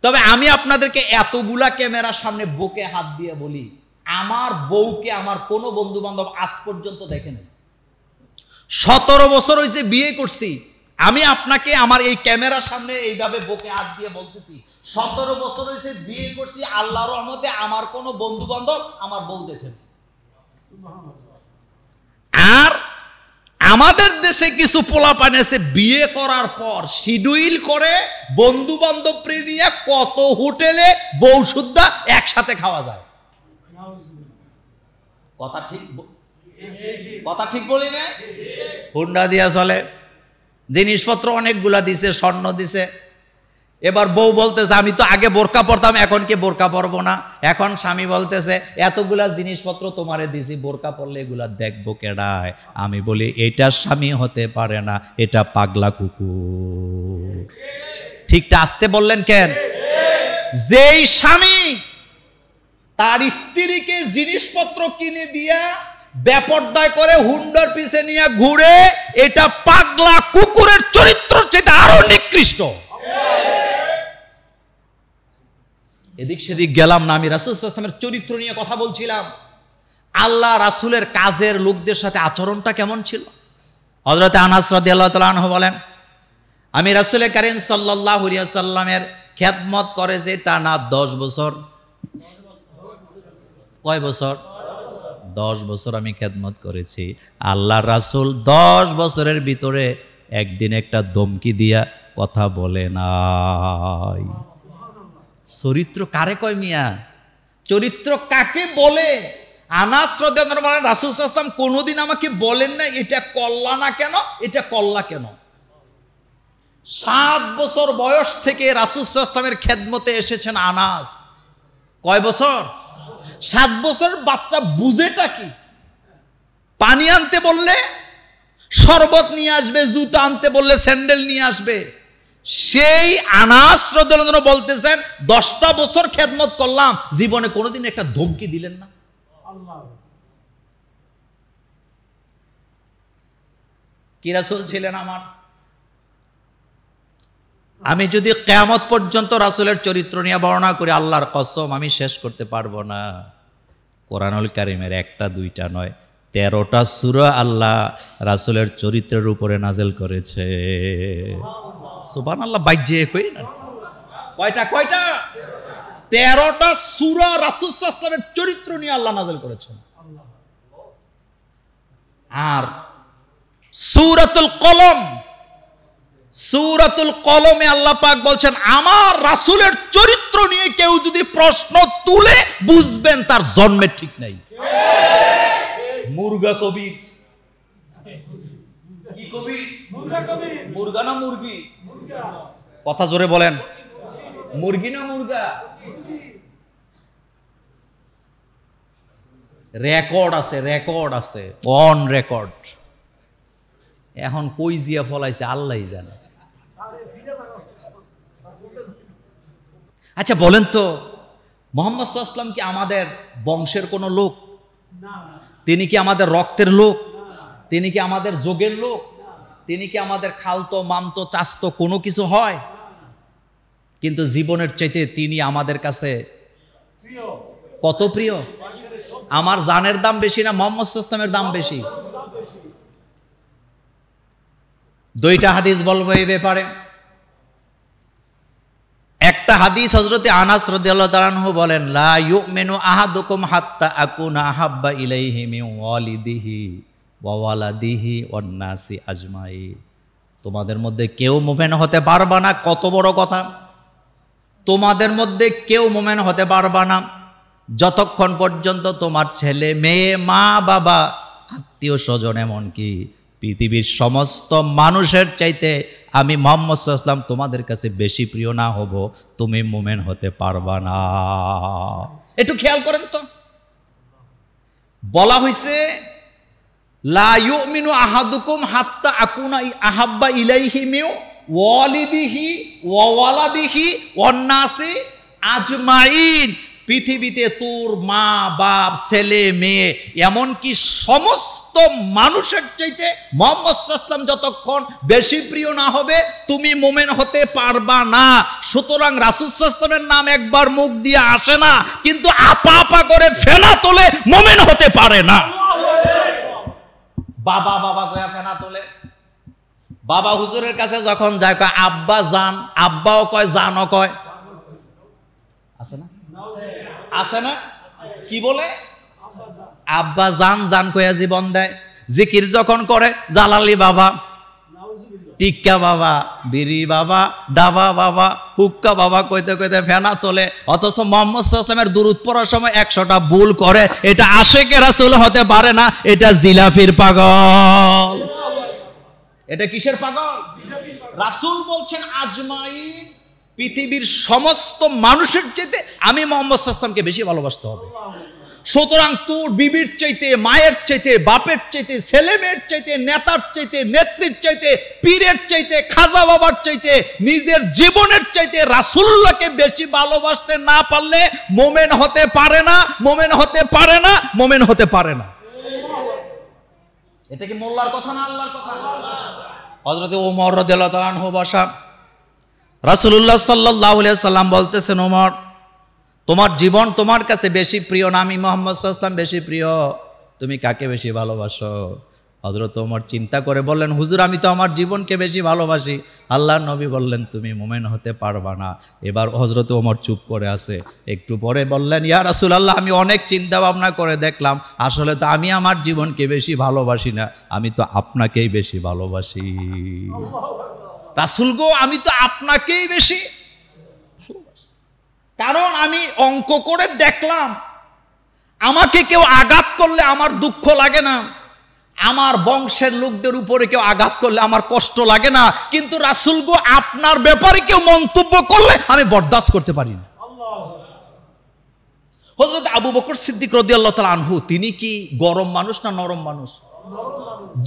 তবে আমি আপনাদেরকে এতগুলা ক্যামেরার সামনে বুকে হাত দিয়ে বলি, আমার বউকে আমার কোনো বন্ধু বান্ধব আজ পর্যন্ত দেখেনি। 17 বছর হয়েছে বিয়ে করছি, আমি আপনাকে আমার এই ক্যামেরার সামনে এইভাবে বুকে হাত দিয়ে বলতেছি 17 বছর হয়েছে বিয়ে করছি, আল্লাহর রহমতে আমার কোনো বন্ধু বান্ধব আমার বউ দেখেনি। আর আমাদের দেশে কিছু পোলাপান আছে বিয়ে করার পর শিডিউল করে বন্ধু বান্ধব নিয়ে কত হোটেলে বউ সুদ্ধা একসাথে খাওয়া যায়। কথা ঠিক বলি না? হুন্ডা দিয়া চলে, জিনিসপত্র অনেকগুলা দিছে, স্বর্ণ দিছে। এবার বউ বলতেছে আমি তো আগে বোরকা পরতাম, এখন কি বোরকা পরবো না। এখন স্বামী বলতেছে এতগুলা জিনিসপত্র তোমারে দিছি, বোরকা পরলে এগুলা দেখবো কেডায়। আমি বলি এটা স্বামী হতে পারে না, এটা পাগলা কুকুর। ঠিকটা আসতে বললেন কেন? যেই স্বামী তার স্ত্রীকে জিনিসপত্র কিনে দিয়া বেপরদায় করে হুন্ডার পিছে নিয়ে ঘুরে, এটা পাগলা কুকুরের চরিত্র চেয়ে আরো নিকৃষ্ট। এদিক সেদিক গেলাম না, আমি রাসূল সাল্লাল্লাহু আলাইহি ওয়াসাল্লামের চরিত্র নিয়ে কথা বলছিলাম। আল্লাহ রাসূলের কাজের লোকদের সাথে আচরণটা কেমন ছিল। হযরত আনাস রাদিয়াল্লাহু তাআলা আনহু বলেন, আমি রাসূল কারীম সাল্লাল্লাহু আলাইহি ওয়াসাল্লামের খেদমত করেছি টানা 10 বছর। কয় বছর? 10 বছর আমি খেদমত করেছি। আল্লাহ রাসূল 10 বছরের ভিতরে একদিন একটা ধমকি দিয়া কথা বলে নাই। চরিত্র কারে কয় মিয়া? চরিত্র কাকে বলে? আনাস রাদিয়াল্লাহু তাআলা রাসূল সাল্লাল্লাহু আলাইহি ওয়াসাল্লাম কোনোদিন আমাকে বলেন না এটা করলা না কেন, এটা করলা কেন। 7 বছর বয়স থেকে রাসূল সাল্লাল্লাহু আলাইহি ওয়াসাল্লামের খেদমতে এসেছেন আনাস। কয় বছর? 7 বছর। বাচ্চা বুঝেটা কি? পানি আনতে বললে শরবত নিয়ে আসবে, জুতা আনতে বললে স্যান্ডেল নিয়ে আসবে। সেই আনাস রাদিয়াল্লাহু তাআলা বলতেছেন 10টা বছর খেদমত করলাম, জীবনে কোনোদিন একটা ধমকি দিলেন না। কি রাসূল ছিলেন আমার। আমি যদি কিয়ামত পর্যন্ত রাসূলের চরিত্র নিয়ে বর্ণনা করি, আল্লাহর কসম আমি শেষ করতে পারবো না। কোরআনুল কারীমের 1টা 2টা নয়, 13টা সূরা আল্লাহ রাসূলের চরিত্রের উপরে নাযিল করেছে। সুবহানাল্লাহ। বাইজে কই না কয়টা? 13টা সূরা রাসূল সাল্লাল্লাহু আলাইহি ওয়াসাল্লামের চরিত্র নিয়ে আল্লাহ নাযিল করেছেন। আর সূরাতুল কলম, সূরাতুল কলমে আল্লাহ পাক বলছেন আমার রাসূলের চরিত্র নিয়ে কেউ যদি প্রশ্ন তুলে বুঝবেন তার জন্মের ঠিক নাই। মুরগা কবির। কি কবির? মুরগা কবির। মুরগা না মুরগি? কথা জোরে বলেন। মুরগি না মুরগা? রেকর্ড আছে, রেকর্ড আছে, অন রেকর্ড। এখন কই জিয়া ফলাইছে আল্লাহই জানে। আচ্ছা বলেন তো, মুহাম্মদ সাল্লাল্লাহু আলাইহি ওয়াসাল্লাম কি আমাদের বংশের কোনো লোক? তিনি কি আমাদের রক্তের লোক? তিনি কি আমাদের যোগের লোক? তিনি কি আমাদের খালতো মামতো চাচতো কোনো কিছু হয়? কিন্তু জীবনের চাইতে তিনি আমাদের কাছে কত প্রিয়। আমার জানের দাম বেশি না মুহাম্মদ সাল্লাল্লাহু আলাইহি ওয়াসাল্লামের দাম বেশি? 2টা হাদিস বলবো এই ব্যাপারে। একটা হাদিস হযরতে আনাস রাদিয়াল্লাহু তাআলা আনহু বলেন, লা ইউমিনু আহাদুকুম হাত্তা আকুনা আহাব্বা ইলাইহি মিন ওয়ালিদিহি ওয়া ওয়ালাদিহি ওয়ান নাসি আজমাইন। তোমাদের মধ্যে কেউ মুমিন হতে পারবা না। কত বড় কথা। তোমাদের মধ্যে কেউ মুমিন হতে পারবা না যতক্ষণ পর্যন্ত তোমার ছেলে মেয়ে মা বাবা আত্মীয় স্বজন এমনকি পৃথিবীর সমস্ত মানুষের চাইতে আমি মুহাম্মদ সাল্লাল্লাহু আলাইহি ওয়াসাল্লাম তোমাদের কাছে বেশি প্রিয় না হব, তুমি মুমিন হতে পারবা না। একটু খেয়াল করেন তো, বলা হয়েছে লা ইউমিনু আহাদুকুম হাত্তা আকুনা আহাব্বা ইলাইহি মিন ওয়ালিদিহি ওয়া ওয়ালাদিহি ওয়ান নাসি আজমাইন। পৃথিবীতে তোর মা বাপ ছেলে মেয়ে এমনকি সমস্ত মানুষের চাইতে মুহাম্মদ সাল্লাল্লাহু আলাইহি ওয়াসাল্লাম যতক্ষণ বেশি প্রিয় না হবে তুমি মুমিন হতে পারবা না। সুতরাং রাসূল সাল্লাল্লাহু আলাইহি ওয়াসাল্লামের নাম একবার মুখ দিয়ে আসে না, কিন্তু আপা আপা করে ফেনা তোলে মুমিন হতে পারে না। বাবা বাবা কয়া ফেনা তোলে। বাবা হুজুরের কাছে যখন যায় কয় আব্বা জান, আব্বাও কয় জানও কয়, আছে না? আছে না? কি বলে? আব্বা জান জান কয়া জীবন দেয়। জিকির যখন করে জালালি বাবা, টিক্কা বাবা, বিড়ি বাবা, ডাবা বাবা, হুক্কা বাবা কইতে কইতে ফেনা তোলে। অথচ মুহাম্মদ সাল্লাল্লাহু আলাইহি ওয়াসাল্লামের দুরূদ পড়ার সময় 100টা ভুল করে। এটা আশিকে রাসূল হতে পারে না, এটা জিলাফির পাগল। এটা কিসের পাগল? রাসূল বলছেন আজমাইন, পৃথিবীর সমস্ত মানুষের চাইতে আমি মুহাম্মদ সাল্লাল্লাহু আলাইহি ওয়াসাল্লামকে বেশি ভালোবাসতে হবে। সুতরাং তোর বিবির চাইতে, মায়ের চাইতে, বাপের চাইতে, ছেলে মেয়ের চাইতে, নেতার চাইতে, নেত্রীর চাইতে, পীরের চাইতে, খাজা বাবার চাইতে, নিজের জীবনের চাইতে রাসূলুল্লাহকে বেশি ভালোবাসতে না পারলে মুমিন হতে পারে না, মুমিন হতে পারে না, মুমিন হতে পারে না। এটা কি মোল্লার কথা না আল্লাহর কথা? হযরত ওমর রাদিয়াল্লাহু তাআলা আনহু বসা, রাসূলুল্লাহ সাল্লাল্লাহু আলাইহি সাল্লাম বলতেছেন, ওমর তোমার জীবন তোমার কাছে বেশি প্রিয় না আমি মুহাম্মদ সাল্লাল্লাহু আলাইহি ওয়াসাল্লাম বেশি প্রিয়? তুমি কাকে বেশি ভালোবাসো? হযরত ওমর চিন্তা করে বললেন, হুজুর আমি তো আমার জীবনকে বেশি ভালোবাসি। আল্লাহর নবী বললেন তুমি মুমিন হতে পারবা না। এবার হযরত ওমর চুপ করে আছে। একটু পরে বললেন, ইয়া রাসূলুল্লাহ আমি অনেক চিন্তা ভাবনা করে দেখলাম, আসলে তো আমি আমার জীবনকে বেশি ভালোবাসি না, আমি তো আপনাকেই বেশি ভালোবাসি। রাসূল গো আমি তো আপনাকেই বেশি, কারণ আমি অঙ্ক করে দেখলাম আমাকে কেউ আঘাত করলে আমার দুঃখ লাগে না, আমার বংশের লোকদের উপরে কেউ আঘাত করলে আমার কষ্ট লাগে না, কিন্তু রাসূল গো আপনার ব্যাপারে কেউ মন্তব্য করলে আমি বরদাস্ত করতে পারি না। হযরত আবু বকর সিদ্দিক রাদিয়াল্লাহু তাআলা আনহু তিনি কি গরম মানুষ না নরম মানুষ?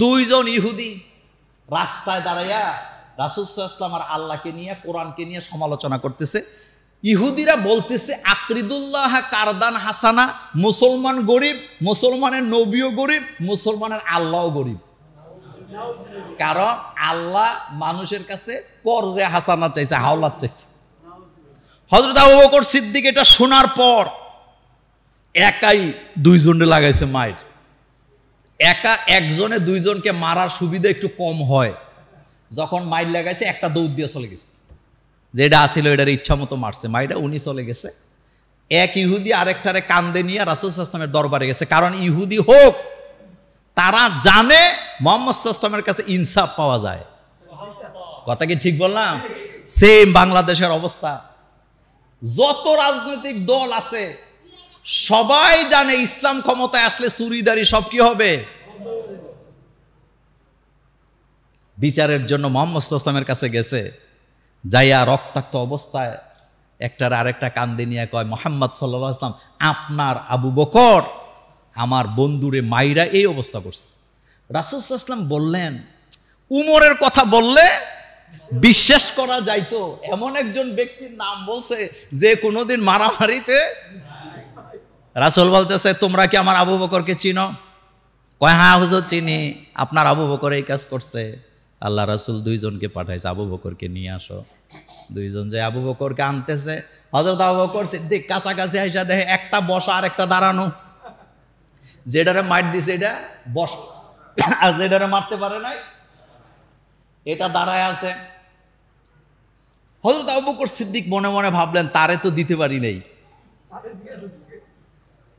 দুইজন ইহুদি রাস্তায় দাঁড়াইয়া রাসূল সাল্লাল্লাহু আলাইহি ওয়াসাল্লাম আর আল্লাহকে নিয়ে, কোরআনকে নিয়ে সমালোচনা করতেছে। ইহুদিরা বলতেছে আকরিদুল্লাহ কারদান হাসানা, মুসলমান গরিব, মুসলমানের নবীও গরিব, মুসলমানের আল্লাহও গরিব। কারণ আল্লাহ মানুষের কাছে কর্জে হাসানা চাইছে, হাওলাত চাইছে। হযরত আবু বকর সিদ্দিক এটা শোনার পর একাই দুইজনে লাগাইছে মাইর। একা একজনে দুইজনকে মারার সুবিধা একটু কম হয়, যখন মাইর লাগাইছে একটা দৌড় দিয়ে চলে গেছে, যেটা আসিল এটার ইচ্ছা মতো মারছে, মাইরা উনি চলে গেছে। এক ইহুদি আরেকটারে কান্দে নিয়ে রাসূল সাল্লাল্লাহু আলাইহি ওয়াসাল্লামের দরবারে গেছে। কারণ ইহুদি হোক, তারা জানে মুহাম্মদ সাল্লাল্লাহু আলাইহি ওয়াসাল্লামের কাছে ইনসাফ পাওয়া যায়। কথা কি ঠিক বললাম? সেম বাংলাদেশের অবস্থা। যত রাজনৈতিক দল আছে সবাই জানে ইসলাম ক্ষমতায় আসলে চুরিদারি সব কি হবে। বিচারের জন্য মুহাম্মদ সাল্লাল্লাহু আলাইহি ওয়াসাল্লামের কাছে গেছে, যাইয়া রক্তাক্ত অবস্থায় একটার আরেকটা কান্দে নিয়ে কয়, মুহাম্মদ সাল্লাল্লাহু আলাইহি ওয়াসাল্লাম আপনার আবু বকর আমার বন্ধুরে মাইরা এই অবস্থা করছে। রাসূল সাল্লাল্লাহু আলাইহি ওয়াসাল্লাম বললেন, উমরের কথা বললে বিশ্বাস করা যাইতো, এমন একজন ব্যক্তির নাম বলছে যে কোনোদিন মারামারিতে। রাসূল বলতেছে, তোমরা কি আমার আবু বকরকে চিনো? কয় হ্যাঁ হুজুর চিনি, আপনার আবু বকর এই কাজ করছে। আল্লাহ রাসূল দুইজনকে পাঠাইছে, আবু বকরকে নিয়ে আসো। দুইজন যে আবু বকরকে আনতেছে, হযরত আবু বকর সিদ্দিক কাছাকাছি আইসা দেখে একটা বসা আর একটা দাঁড়ানো। যেটারে মার দিছে এটা বসা, আর যেটারে মারতে পারে নাই এটা দাঁড়ায় আছে। হযরত আবু বকর সিদ্দিক মনে মনে ভাবলেন, তারে তো দিতে পারি নাই,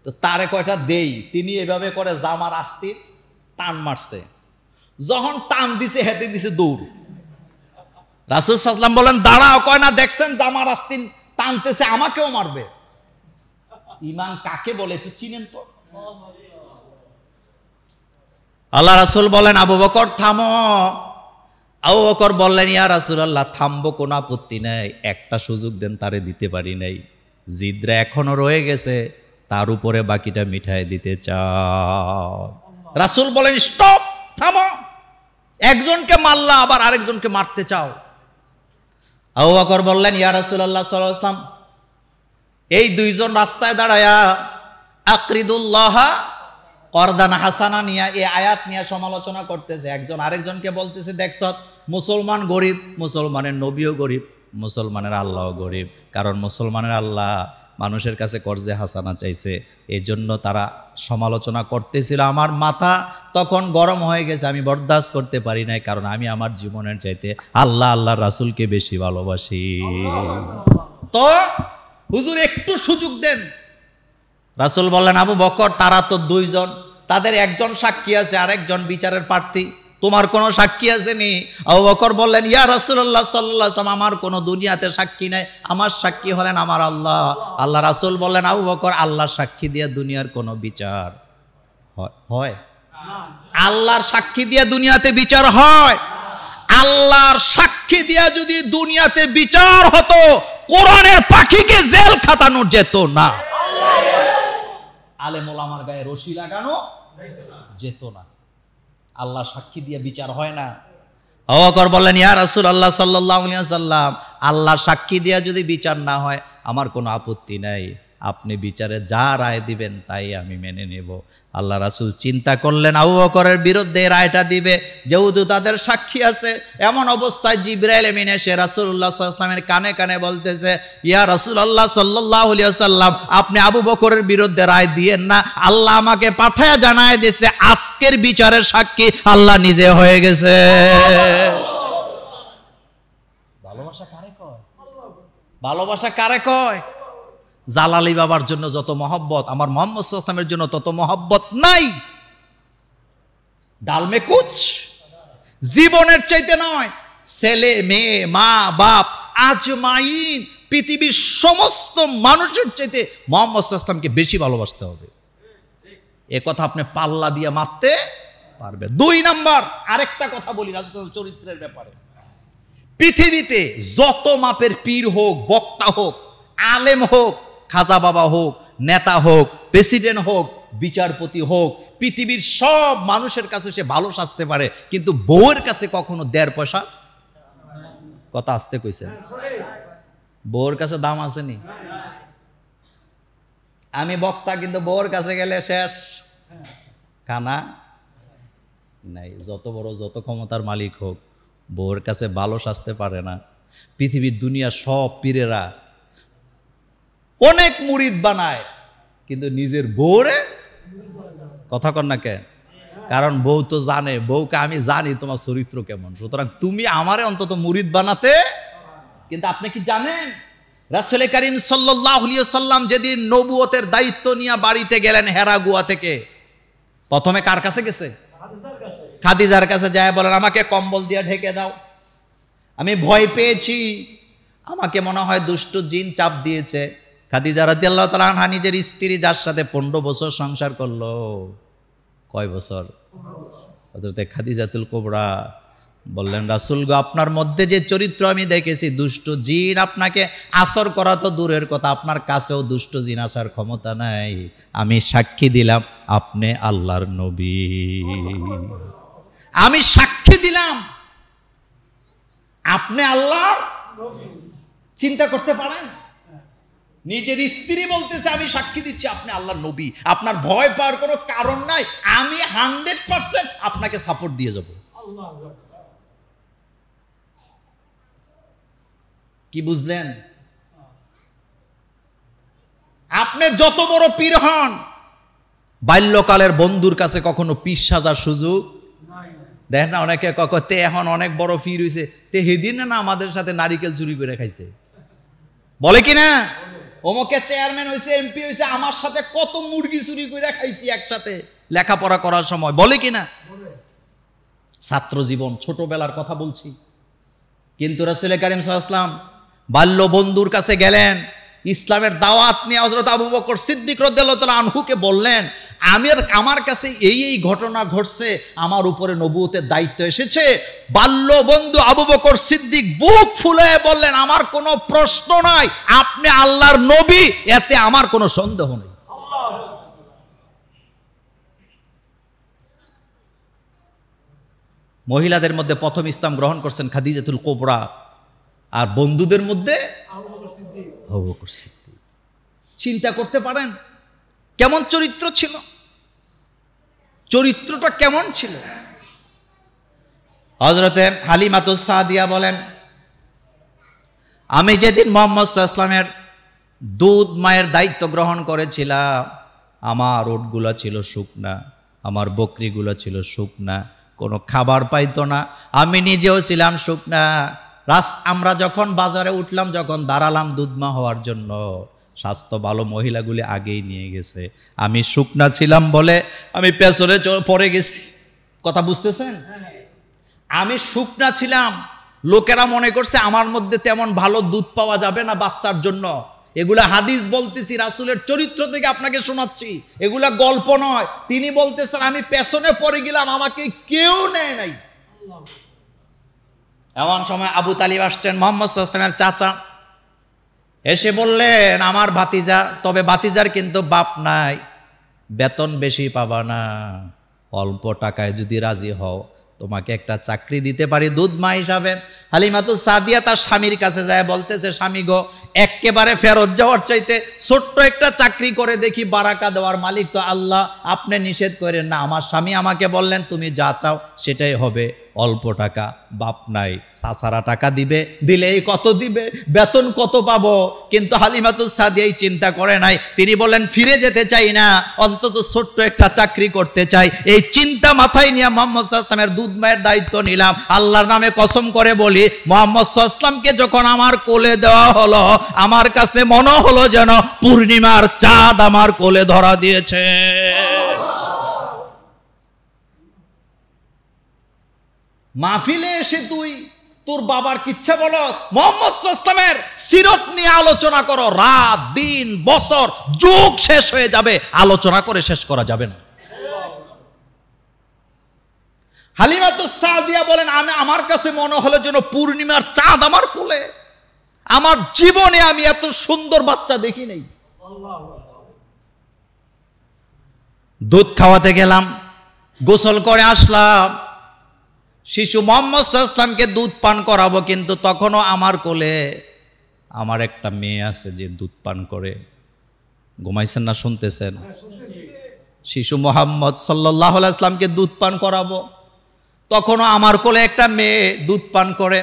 তো তারে কয়টা দেই। তিনি এভাবে করে জামার আস্তি টান মারছে, যখন টান দিছে হেতে দিছে দৌড়। রাসূল সাল্লাল্লাহু আলাইহি ওয়াসাল্লাম বলেন দাঁড়াও, কয় না দেখছেন জামার আস্তি টানতেছে, আমাকেও মারবে। ঈমান কাকে বলে একটু চিনেন তো? আল্লাহ রাসূল বলেন আবু বকর থামো। আবু বকর বললেন, ইয়া রাসূলুল্লাহ থামবো, কোনো আপত্তি নাই, একটা সুযোগ দেন, তারে দিতে পারি নাই, জিদরা এখনো রয়ে গেছে, তার উপরে বাকিটা মিঠাই দিতে চাও। রাসূল বলেন স্টপ, থামো, একজনকে মারলা আবার আরেকজনকে মারতে চাও। আবু বকর বললেন, ইয়া রাসূলুল্লাহ সাল্লাল্লাহু আলাইহি ওয়াসাল্লাম এই দুইজন রাস্তায় দাঁড়ায়া আকরিদুল্লাহ করদান হাসানা নিয়ে এই আয়াত নিয়ে সমালোচনা করতেছে, একজন আরেকজনকে বলতেছে দেখছ মুসলমান গরিব, মুসলমানের নবীও গরিব, মুসলমানের আল্লাহও গরিব, কারণ মুসলমানের আল্লাহ মানুষের কাছে কর্জে হাসানা চাইছে, এই জন্য তারা সমালোচনা করতেছিল। আমার মাথা তখন গরম হয়ে গেছে, আমি বরদাস্ত করতে পারি নাই, কারণ আমি আমার জীবনের চাইতে আল্লাহ আল্লাহ রাসূলকে বেশি ভালোবাসি। তো হুজুর একটু সুযোগ দেন। রাসূল বললেন আবু বকর তারা তো দুইজন, তাদের একজন সাক্ষী আছে, আরেকজন বিচারের প্রার্থী, তোমার কোনো সাক্ষী আছে নি? আবু বকর বললেন ইয়া রাসূলুল্লাহ সাল্লাল্লাহু আলাইহি ওয়াসাল্লাম আমার কোনো দুনিয়াতে সাক্ষী নাই, আমার সাক্ষী হলেন আমার আল্লাহ। আল্লাহ রাসূল বললেন আবু বকর আল্লাহর সাক্ষী দিয়ে দুনিয়ার কোনো বিচার হয়? আল্লাহর সাক্ষী দিয়ে দুনিয়াতে বিচার হয়? আল্লাহর সাক্ষী দিয়ে যদি দুনিয়াতে বিচার হতো কোরআনের পাখিকে জেল খাটানো যেত না, আলেম ওলামার গায়ে রশি লাগানো যেত না। আল্লাহ সাক্ষী দিয়ে বিচার হয় না। আবু বকর বললেন ইয়া রাসূলুল্লাহ সাল্লাল্লাহু আলাইহি ওয়াসাল্লাম আল্লাহ সাক্ষী দিয়ে যদি বিচার না হয় আমার কোনো আপত্তি নাই, আপনি বিচারে যা রায় দিবেন তাই আমি মেনে নেব। আল্লাহ রাসূল চিন্তা করলেন আবু বকরের বিরুদ্ধে রায়টা দিবে, যেহেতু তাদের সাক্ষী আছে। এমন অবস্থায় জিবরাইল আমিন এসে রাসূলুল্লাহ সাল্লাল্লাহু আলাইহি ওয়াসাল্লামের কানে কানে বলতেছে ইয়া রাসূলুল্লাহ সাল্লাল্লাহু আলাইহি ওয়াসাল্লাম আপনি আবু বকরের বিরুদ্ধে রায় দিয়েন না, আল্লাহ আমাকে পাঠায় জানায় দিয়েছে আজকের বিচারের সাক্ষী আল্লাহ নিজে হয়ে গেছে। ভালোবাসা কারে কয়? ভালোবাসা কারে কয়? জালালি বাবার জন্য যত মহব্বত আমার মুহাম্মদ সাল্লাল্লাহু আলাইহি ওয়াসাল্লামের জন্য তত মহব্বত নাই। ডালমে কুচ জীবনের চাইতে নয়, ছেলে মেয়ে মা বাপ আজমাইন পৃথিবীর সমস্ত মানুষের চাইতে মুহাম্মদ সাল্লাল্লাহু আলাইহি ওয়াসাল্লামকে বেশি ভালোবাসতে হবে। এ কথা আপনি পাল্লা দিয়ে মারতে পারবেন। 2 নাম্বার আরেকটা কথা বলি রাসূলের চরিত্রের ব্যাপারে। পৃথিবীতে যত মাপের পীর হোক, বক্তা হোক, আলেম হোক, খাজা বাবা হোক, নেতা হোক, প্রেসিডেন্ট হোক, বিচারপতি হোক, পৃথিবীর সব মানুষের কাছে সে ভালো সাজতে পারে, কিন্তু বউয়ের কাছে কখনো 1.5 পয়সা, কথা আসতে কইছে, বউয়ের কাছে দাম আসেনি। আমি বক্তা, কিন্তু বউয়ের কাছে গেলে শেষ, কানা নাই। যত বড় যত ক্ষমতার মালিক হোক বউয়ের কাছে ভালো সাজতে পারে না। পৃথিবীর দুনিয়ার সব পীরেরা অনেক মুরিদ বানায়, কিন্তু নিজের বউরে কথা কর না কেন? কারণ বউ তো জানে, বউকে আমি জানি তোমার চরিত্র কেমন, সুতরাং তুমি আমারে অন্তত মুরিদ বানাতে। কিন্তু আপনি কি জানেন রাসূল করিম সাল্লাল্লাহু আলাইহি ওয়াসাল্লাম যেদিন নবুয়তের দায়িত্ব নিয়ে বাড়িতে গেলেন হেরা গুহা থেকে, প্রথমে কার কাছে গেছে? খাদিজার কাছে যায় বলেন আমাকে কম্বল দিয়ে ঢেকে দাও, আমি ভয় পেয়েছি, আমাকে মনে হয় দুষ্ট জিন চাপ দিয়েছে। খাদিজা রাদিয়াল্লাহু তাআলা আনহা নিজের স্ত্রী যার সাথে 15 বছর সংসার করলো, কয় বছর? হযরতে খাদিজাতুল কুবরা বললেন রাসূল গো আপনার মধ্যে যে চরিত্র আমি দেখেছি, দুষ্ট জিন আপনাকে আসর করা তো দূরের কথা, আপনার কাছেও দুষ্ট জিন আসার ক্ষমতা নাই। আমি সাক্ষী দিলাম আপনি আল্লাহর নবী, আমি সাক্ষী দিলাম আপনি আল্লাহর নবী। চিন্তা করতে পারেন, নিজের স্ত্রী বলতেছে আমি সাক্ষী দিচ্ছি আপনি আল্লাহর নবী, আপনার ভয় পাওয়ার কোনো কারণ নাই, আমি 100% আপনাকে সাপোর্ট দিয়ে যাব। কি বুঝলেন? আপনি যত বড় পীর হন, বাল্যকালের বন্ধুর কাছে কখনো পীর সাজার সুযোগ দেখ না। অনেকে কখতে এখন অনেক বড় পীর হইছে, তে সেদিন না আমাদের সাথে নারিকেল চুরি করে খাইছে, বলে কি না? অমুকে চেয়ারম্যান হয়েছে, এমপি হয়েছে, আমার সাথে কত মুরগি চুরি করে খাইছি একসাথে লেখাপড়া করার সময়, বলে কি না? ছাত্র জীবন ছোটবেলার কথা বলছি। কিন্তু রাসূল করিম সাল্লাল্লাহু আলাইহি ওয়াসাল্লাম বাল্য বন্ধুর কাছে গেলেন, ইসলামের দাওয়াত নিয়ে হযরত আবু বকর সিদ্দিক রাদিয়াল্লাহু তাআলা আনহুকে বললেন আমার কাছে এই ঘটনা ঘটছে, আমার উপরে নবুয়তের দায়িত্ব এসেছে। বাল্য বন্ধু আবু বকর সিদ্দিক বুক ফুলায়ে বললেন আমার কোনো প্রশ্ন নাই, আপনি আল্লাহর নবী, এতে আমার কোনো সন্দেহ নেই। মহিলাদের মধ্যে প্রথম ইসলাম গ্রহণ করছেন খাদিজাতুল কুবরা, আর বন্ধুদের মধ্যে আবু বকর সিদ্দিক। চিন্তা করতে পারেন কেমন চরিত্র ছিল। চরিত্রটা কেমন ছিল? হযরতে হালিমাতুস সাদিয়া বলেন, আমি যেদিন মুহাম্মদ সাল্লাল্লাহু আলাইহি ওয়াসাল্লামের দুধ মায়ের দায়িত্ব গ্রহণ করেছিলাম, আমার উটগুলো ছিল শুকনা, আমার বকরিগুলো ছিল শুকনা, কোনো খাবার পাইতো না, আমি নিজেও ছিলাম শুকনা। আমরা যখন বাজারে উঠলাম, যখন দাঁড়ালাম দুধ মা হওয়ার জন্য, স্বাস্থ্য ভালো মহিলাগুলি আগেই নিয়ে গেছে। আমি শুকনা ছিলাম বলে আমি পেছনে পড়ে গেছি। কথা বুঝতেছেন? আমি শুকনা ছিলাম, লোকেরা মনে করছে আমার মধ্যে তেমন ভালো দুধ পাওয়া যাবে না বাচ্চার জন্য। এগুলা হাদিস বলতেছি, রাসূলের চরিত্র থেকে আপনাকে শোনাচ্ছি, এগুলা গল্প নয়। তিনি বলতেছেন আমি পেছনে পড়ে গেলাম, আমাকে কেউ নেয় নাই। এমন সময় আবু তালিব আসছেন, মুহাম্মদ সাল্লাল্লাহু আলাইহি ওয়াসাল্লামের চাচা, এসে বললেন আমার ভাতিজা, তবে ভাতিজার কিন্তু বাপ নাই, বেতন বেশি পাবা না, অল্প টাকায় যদি রাজি হও তোমাকে একটা চাকরি দিতে পারি দুধ মা হিসাবে। হালিমাতুস সাদিয়া তার স্বামীর কাছে যায়, বলতেছে স্বামী গো, একেবারে ফেরত যাওয়ার চাইতে ছোট্ট একটা চাকরি করে দেখি, বারাকা দেওয়ার মালিক তো আল্লাহ, আপনি নিষেধ করেন না। আমার স্বামী আমাকে বললেন তুমি যা চাও সেটাই হবে, অল্প টাকা, বাপ নাই, চাচারা টাকা দিবে, দিলেই কত দিবে, বেতন কত পাবো। কিন্তু হালিমাতুস সাদিয়া চিন্তা করে নাই, তিনি বলেন ফিরে যেতে চাই না, অন্তত ছোট্ট একটা চাকরি করতে চাই। এই চিন্তা মাথায় নিয়ে মুহাম্মদ সাল্লাল্লাহু আলাইহি ওয়াসাল্লামের দুধ মায়ের দায়িত্ব নিলাম। আল্লাহর নামে কসম করে বলি, মুহাম্মদ সাল্লাল্লাহু আলাইহি ওয়াসাল্লামকে যখন আমার কোলে দেওয়া হলো, আমার কাছে মনে হলো যেন পূর্ণিমার চাঁদ আমার কোলে ধরা দিয়েছে। মাহফিলে এসে তুই তোর বাবার কিচ্ছা বলস, মুহাম্মদ সাল্লাল্লাহু আলাইহি ওয়াসাল্লামের সিরত নিয়ে আলোচনা করো, রাত দিন বছর যুগ শেষ হয়ে যাবে, আলোচনা করে শেষ করা যাবে না। হালিমাতুস সাদিয়া বলেন আমার কাছে মনে হলো যেন পূর্ণিমার চাঁদ আমার কোলে। আমার জীবনে আমি এত সুন্দর বাচ্চা দেখি নাই। দুধ খাওয়াতে গেলাম, গোসল করে আসলাম, শিশু মুহাম্মদ সাল্লাল্লাহু আলাইহি ওয়াসাল্লামকে দুধ পান করাবো, কিন্তু তখনও আমার কোলে আমার একটা মেয়ে আছে যে দুধ পান করে। ঘুমাইছেন না শুনতেছেন? শিশু মুহাম্মদ সাল্লাল্লাহু আলাইহি ওয়াসাল্লামকে দুধ পান করাবো, তখনও আমার কোলে একটা মেয়ে দুধ পান করে।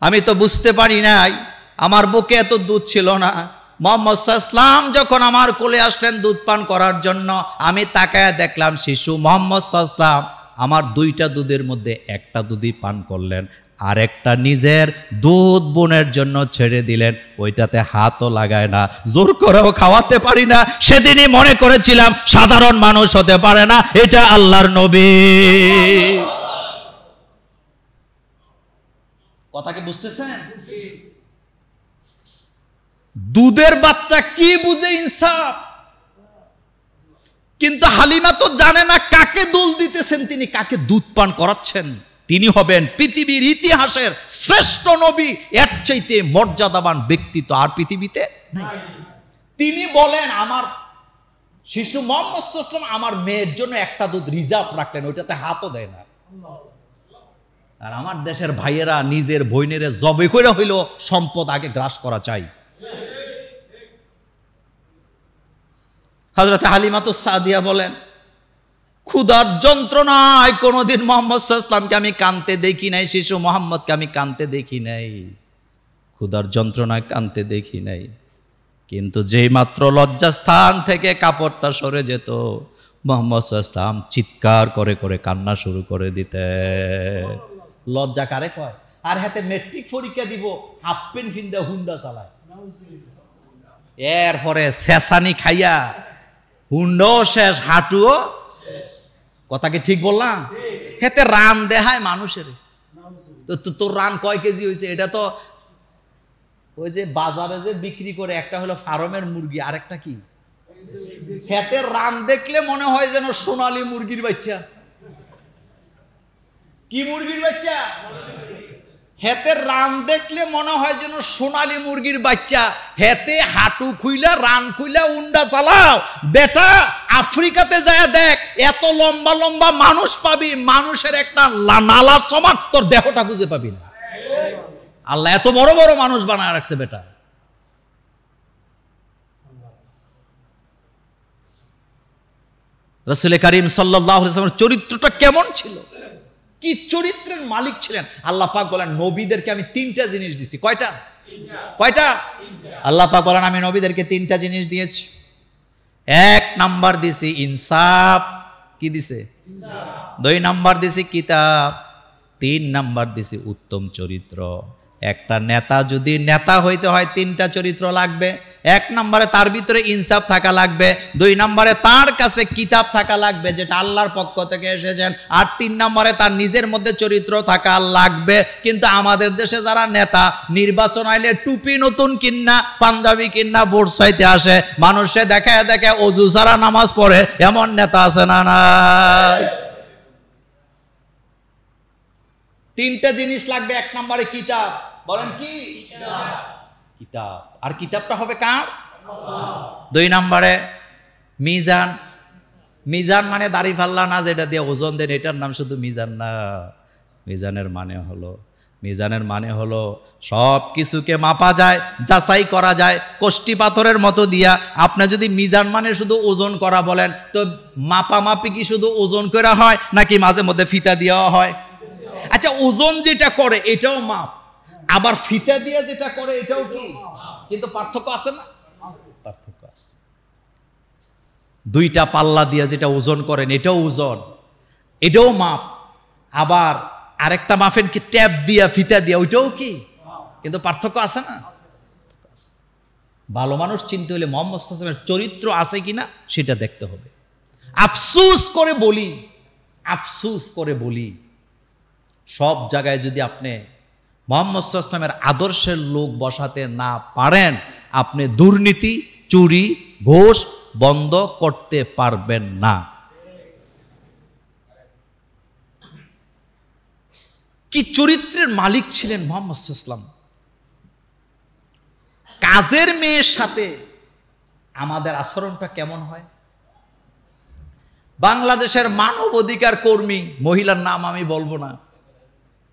আমি তো বুঝতে পারি নাই, আমার বুকে এত দুধ ছিল না। মুহাম্মদ সাল্লাল্লাহু আলাইহি ওয়াসাল্লাম যখন আমার কোলে আসলেন দুধ পান করার জন্য, আমি তাকায়া দেখলাম শিশু মুহাম্মদ সাল্লাল্লাহু আলাইহি ওয়াসাল্লাম আমার দুইটা দুধের মধ্যে একটা দুধই পান করলেন, আর একটা নিজের দুধ বোনের জন্য ছেড়ে দিলেন, ওইটাতে হাতও লাগায় না, জোর করেও খাওয়াতে পারি না। সেদিনই মনে করেছিলাম সাধারণ মানুষ হতে পারে না, এটা আল্লাহর নবী। কথা কি বুঝতেছেন? দুধের বাচ্চা কি বুঝে ইনসাফ, কিন্তু হালিমা তো জানে না কাকে দুধ দিতেছেন তিনি, কাকে দুধ পান করাচ্ছেন। তিনি হবেন পৃথিবীর ইতিহাসের শ্রেষ্ঠ নবী, এর চাইতে মর্যাদাবান ব্যক্তি তো আর পৃথিবীতে নাই। তিনি বলেন আমার শিশু মুহাম্মদ সাল্লাল্লাহু আলাইহি ওয়াসাল্লাম আমার মেয়ের জন্য একটা দুধ রিজার্ভ রাখলেন, ওইটাতে হাতও দেয় না। আর আমার দেশের ভাইয়েরা নিজের বোনের জবে করে হইল সম্পদ আগে গ্রাস করা চাই। হযরত হালিমাতুস সাদিয়া বলেন ক্ষুধার যন্ত্রণায় কোনোদিন মুহাম্মদ সাল্লাল্লাহু আলাইহি ওয়াসাল্লামকে আমি কাঁদতে দেখি নাই, শিশু মুহাম্মদকে আমি কাঁদতে দেখি নাই, ক্ষুধার যন্ত্রণায় কাঁদতে দেখি নাই। কিন্তু যেই মাত্র লজ্জাস্থান থেকে কাপড়টা সরে যেত, মুহাম্মদ সাল্লাল্লাহু আলাইহি ওয়াসাল্লাম চিৎকার করে করে কান্না শুরু করে দিতে। লজ্জা কারে কয়? আর হাতে মেট্রিক পরীক্ষা দিব, হাফ প্যান্ট ফিন্দা হুন্ডা চালায়, এরপরে শেষানি খাইয়া হুন্ডাও শেষ, হাঁটুও কথা কি ঠিক বললাম? হেতে রান দেখায় মানুষের। তো তোর রান কয় কেজি হয়েছে? এটা তো ওই যে বাজারে যে বিক্রি করে, একটা হলো ফার্মের মুরগি, আরেকটা কি, হেতে রান দেখলে মনে হয় যেন সোনালী মুরগির বাচ্চা। কি মুরগির বাচ্চা? হেতে রান দেখলে মনে হয় যেন সোনালী মুরগির বাচ্চা। হেতে হাঁটু খুইলা রান খুইলা উন্ডা চালাও বেটা, আফ্রিকাতে যায় দেখ, এত লম্বা লম্বা মানুষ পাবি, মানুষের একটা নালার সমান তোর দেহটা খুঁজে পাবি না। আল্লাহ এত বড় বড় মানুষ বানায় রাখছে বেটা। রাসূল করিম সাল্লাল্লাহু আলাইহি ওয়াসাল্লামের চরিত্রটা কেমন ছিল, কি চরিত্রের মালিক ছিলেন। আল্লাহ পাক বলেন নবীদেরকে আমি 3টা জিনিস দিয়েছি। কয়টা? আল্লাহ পাক বলেন আমি নবীদেরকে 3টা জিনিস দিয়েছি। 1 নাম্বার দিছি ইনসাফ, কি দিছে? 2 নাম্বার দিছি কিতাব, 3 নাম্বার দিছি উত্তম চরিত্র। একটা নেতা যদি নেতা হইতে হয় 3টা চরিত্র লাগবে। 1 নম্বরে তার ভিতরে ইনসাফ থাকা লাগবে, 2 নম্বরে তার কাছে কিতাব থাকা লাগবে যেটা আল্লাহর পক্ষ থেকে এসেছেন, আর 3 নম্বরে তার নিজের মধ্যে চরিত্র থাকা লাগবে। কিন্তু আমাদের দেশে যারা নেতা নির্বাচন আইলে টুপি নতুন কিন্না পাঞ্জাবি কিন্না ভোট চাইতে আসে, মানুষে দেখায় দেখে অজু ছাড়া নামাজ পড়ে, এমন নেতা আছে না নাই? 3টা জিনিস লাগবে। 1 নম্বরে কিতাব, বলেন কি? কিতাব। আর কিতাবটা হবে কার? 2 নম্বরে মিজান। মিজান মানে দাড়ি পাল্লা না, যেটা দিয়ে ওজন দেন, এটার নাম শুধু মিজান না। মিজানের মানে হলো সব কিছুকে মাপা যায়, যাচাই করা যায় কষ্টি পাথরের মতো দিয়া। আপনি যদি মিজান মানে শুধু ওজন করা বলেন, তো মাপামাপি কি শুধু ওজন করা হয় নাকি মাঝে মধ্যে ফিতা দেওয়া হয়? আচ্ছা, ওজন যেটা করে এটাও মাপ, আবার ফিতা দিয়ে যেটা করে এটাও কি? কিন্তু পার্থক্য আছে না? পার্থক্য আছে। 2টা পাল্লা দিয়ে যেটা ওজন করেন এটাও ওজন, এটাও মাপ, আবার আরেকটা মাপেন কি ট্যাপ দিয়া ফিতা দিয়া, ওইটাও কি? কিন্তু পার্থক্য আছে না? ভালো মানুষ চিনতে হলে মুহাম্মদ সাল্লাল্লাহু আলাইহি ওয়াসাল্লামের চরিত্র আছে কিনা সেটা দেখতে হবে। আফসোস করে বলি সব জায়গায় যদি আপনি মুহাম্মদ সাল্লাল্লাহু আলাইহি ওয়াসাল্লামের আদর্শের লোক বসাতে না পারেন, আপনি দুর্নীতি, চুরি, ঘুষ বন্ধ করতে পারবেন না। কি চরিত্রের মালিক ছিলেন মুহাম্মদ সাল্লাল্লাহু আলাইহি ওয়াসাল্লাম। কাজের মেয়ের সাথে আমাদের আচরণটা কেমন হয়? বাংলাদেশের মানব অধিকার কর্মী, মহিলার নাম আমি বলবো না,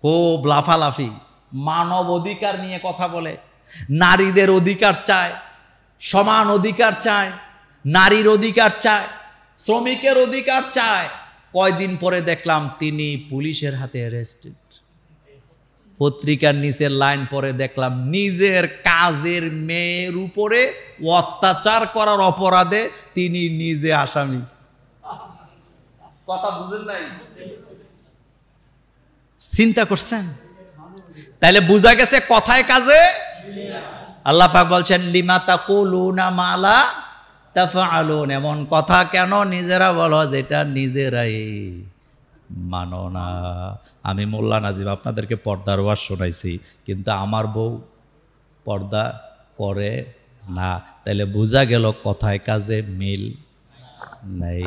খুব লাফালাফি মানব অধিকার নিয়ে কথা বলে, নারীদের অধিকার চায়, সমান অধিকার চায়, নারীর অধিকার চায়, শ্রমিকের অধিকার চায়। কয়দিন পরে দেখলাম তিনি পুলিশের হাতে অ্যারেস্টেড। পত্রিকার নিচের লাইন পরে দেখলাম নিজের কাজের মেয়ের উপরে অত্যাচার করার অপরাধে তিনি নিজে আসামি। কথা বুঝেন নাই? চিন্তা করছেন? তাইলে বোঝা গেছে কথায় কাজে। আল্লাহ পাক বলছেন লিমা তাকুলুনা মা লা তাফআলুন, এমন কথা কেন নিজেরা বলো যেটা নিজেরাই মানো না। আমি মোল্লা নাজিম আপনাদেরকে পর্দার ওয়াজ শোনাইছি, কিন্তু আমার বউ পর্দা করে না। তাইলে বোঝা গেল কথায় কাজে মিল নাই।